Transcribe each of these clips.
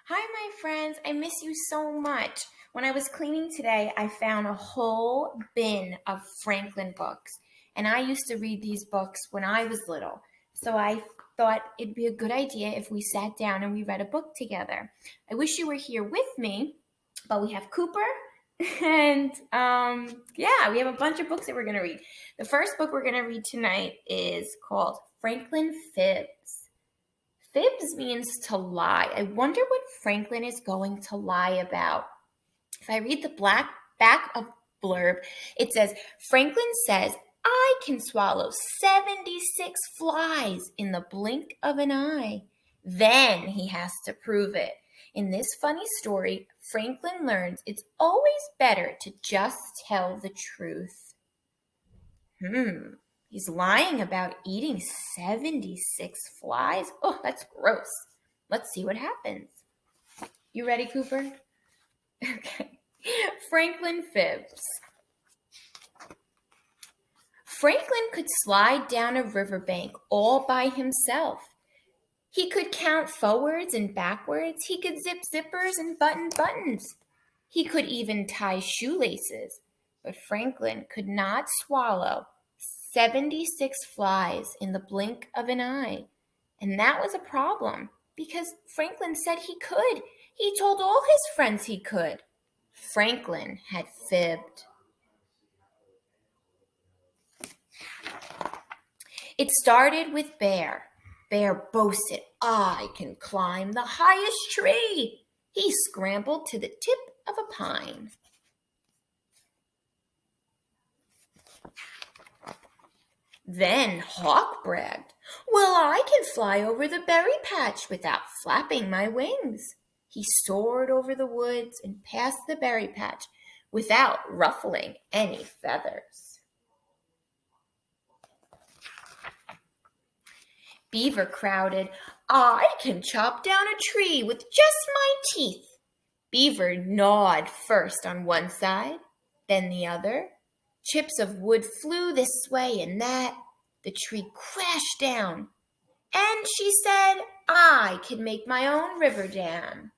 Hi, my friends. I miss you so much. When I was cleaning today, I found a whole bin of Franklin books. And I used to read these books when I was little. So I thought it'd be a good idea if we sat down and we read a book together. I wish you were here with me, but we have Cooper. And yeah, we have a bunch of books that we're going to read. The first book we're going to read tonight is called Franklin Fibs. Fibs means to lie. I wonder what Franklin is going to lie about. If I read the black back of blurb, it says, Franklin says, I can swallow 76 flies in the blink of an eye. Then he has to prove it. In this funny story, Franklin learns it's always better to just tell the truth. He's lying about eating 76 flies. Oh, that's gross. Let's see what happens. You ready, Cooper? Okay. Franklin Fibs. Franklin could slide down a riverbank all by himself. He could count forwards and backwards. He could zip zippers and button buttons. He could even tie shoelaces. But Franklin could not swallow 76 flies in the blink of an eye. And that was a problem because Franklin said he could. He told all his friends he could. Franklin had fibbed. It started with Bear. Bear boasted, I can climb the highest tree. He scrambled to the tip of a pine. Then Hawk bragged, well, I can fly over the berry patch without flapping my wings. He soared over the woods and past the berry patch without ruffling any feathers. Beaver crowded, I can chop down a tree with just my teeth. Beaver gnawed first on one side, then the other. Chips of wood flew this way and that. The tree crashed down. And she said, I can make my own river dam.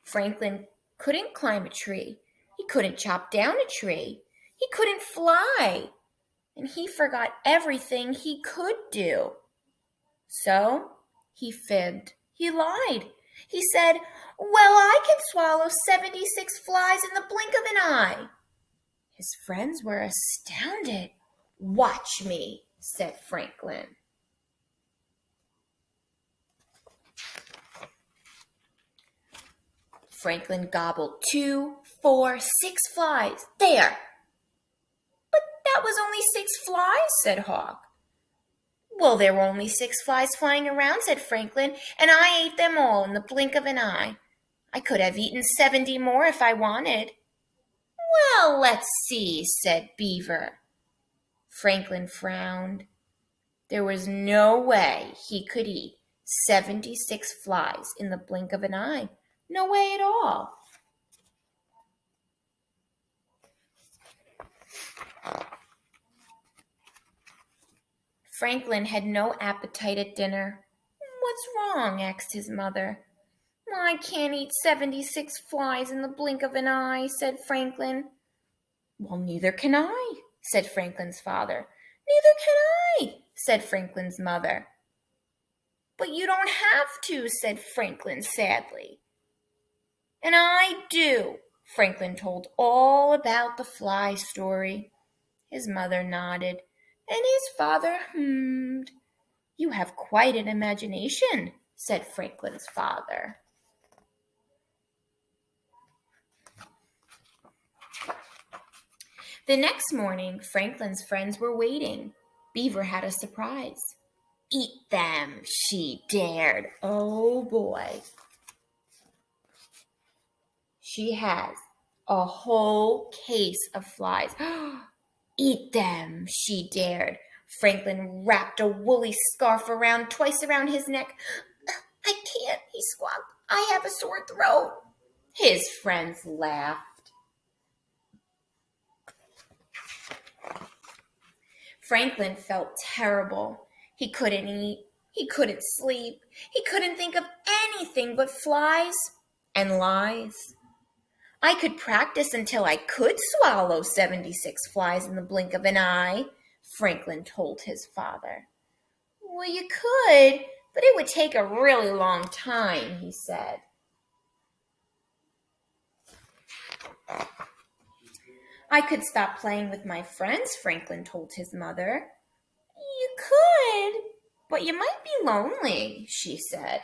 Franklin couldn't climb a tree. He couldn't chop down a tree. He couldn't fly. And he forgot everything he could do. So he fibbed. He lied. He said, well, I can swallow 76 flies in the blink of an eye. His friends were astounded. Watch me, said Franklin. Franklin gobbled 2, 4, 6 flies. There. But that was only 6 flies, said Hawk. Well, there were only 6 flies flying around, said Franklin, and I ate them all in the blink of an eye. I could have eaten 70 more if I wanted. Well, let's see, said Beaver. Franklin frowned. There was no way he could eat 76 flies in the blink of an eye. No way at all. Franklin had no appetite at dinner. What's wrong? Asked his mother. I can't eat 76 flies in the blink of an eye, said Franklin. Well, neither can I, said Franklin's father. Neither can I, said Franklin's mother. But you don't have to, said Franklin sadly. And I do. Franklin told all about the fly story. His mother nodded, and his father hummed. You have quite an imagination, said Franklin's father. The next morning, Franklin's friends were waiting. Beaver had a surprise. Eat them, she dared. Oh, boy. She has a whole case of flies. Eat them, she dared. Franklin wrapped a woolly scarf twice around his neck. I can't, he squawked. I have a sore throat. His friends laughed. Franklin felt terrible. He couldn't eat. He couldn't sleep. He couldn't think of anything but flies and lies. I could practice until I could swallow 76 flies in the blink of an eye, Franklin told his father. Well, you could, but it would take a really long time, he said. I could stop playing with my friends, Franklin told his mother. You could, but you might be lonely, she said.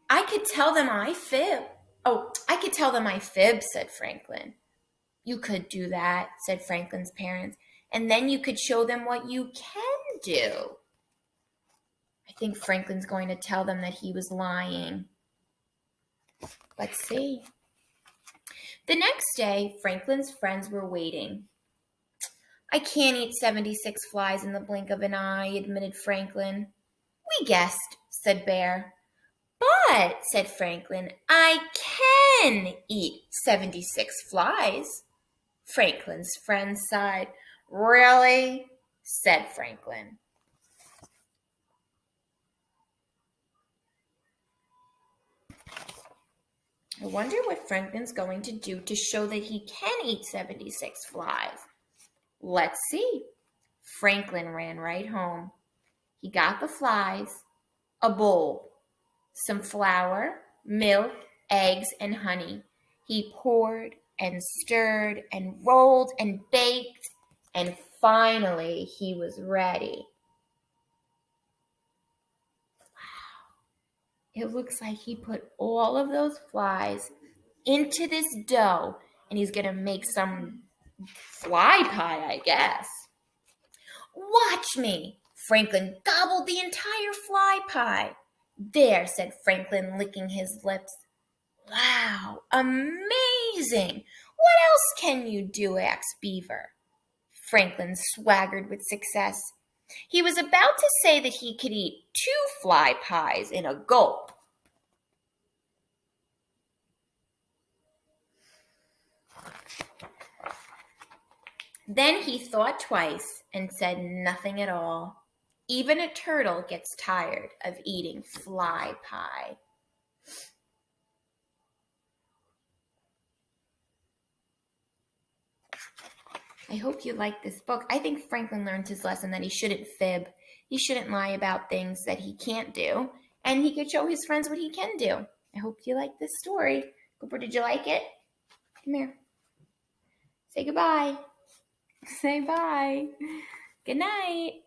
I could tell them I fib. I could tell them I fib, said Franklin. You could do that, said Franklin's parents, and then you could show them what you can do. I think Franklin's going to tell them that he was lying. Let's see. The next day, Franklin's friends were waiting. I can't eat 76 flies in the blink of an eye, admitted Franklin. We guessed, said Bear. But, said Franklin, I can eat 76 flies. Franklin's friends sighed. Really? Said Franklin. I wonder what Franklin's going to do to show that he can eat 76 flies. Let's see. Franklin ran right home. He got the flies, a bowl, some flour, milk, eggs, and honey. He poured and stirred and rolled and baked, and finally he was ready. It looks like he put all of those flies into this dough, and he's going to make some fly pie, I guess. Watch me. Franklin gobbled the entire fly pie. There, said Franklin, licking his lips. Wow, amazing. What else can you do? Asked Beaver. Franklin swaggered with success. He was about to say that he could eat 2 fly pies in a gulp. Then he thought twice and said nothing at all. Even a turtle gets tired of eating fly pie. I hope you like this book. I think Franklin learned his lesson that he shouldn't fib. He shouldn't lie about things that he can't do. And he could show his friends what he can do. I hope you like this story. Cooper, did you like it? Come here. Say goodbye. Say bye. Good night.